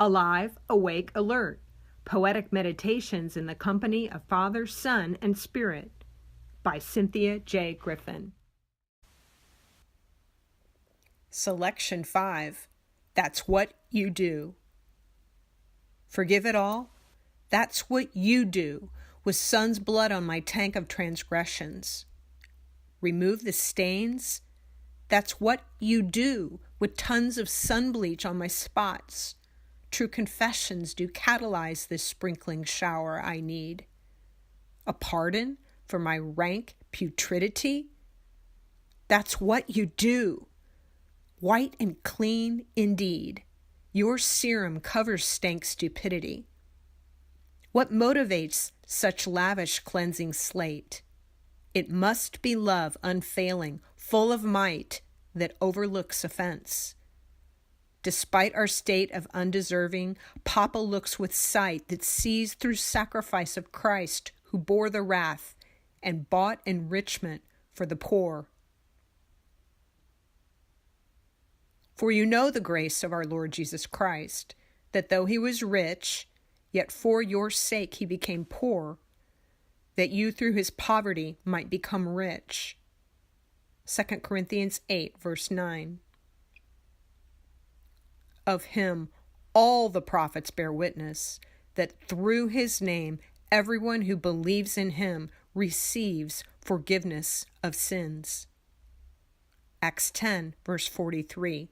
Alive, awake, alert. Poetic Meditations in the Company of Father, Son, and Spirit by Cynthia J. Griffin. Selection 5. That's what you do. Forgive it all? That's what you do, with son's blood on my tank of transgressions. Remove the stains? That's what you do, with tons of sun bleach on my spots. True confessions do catalyze this sprinkling shower I need. A pardon for my rank putridity? That's what you do. White and clean indeed. Your serum covers stank stupidity. What motivates such lavish cleansing slate? It must be love unfailing, full of might, that overlooks offense. Despite our state of undeserving, Papa looks with sight that sees through sacrifice of Christ, who bore the wrath and bought enrichment for the poor. For you know the grace of our Lord Jesus Christ, that though he was rich, yet for your sake he became poor, that you through his poverty might become rich. 2 Corinthians 8, verse 9. Of him all the prophets bear witness, that through his name everyone who believes in him receives forgiveness of sins. Acts 10, verse 43.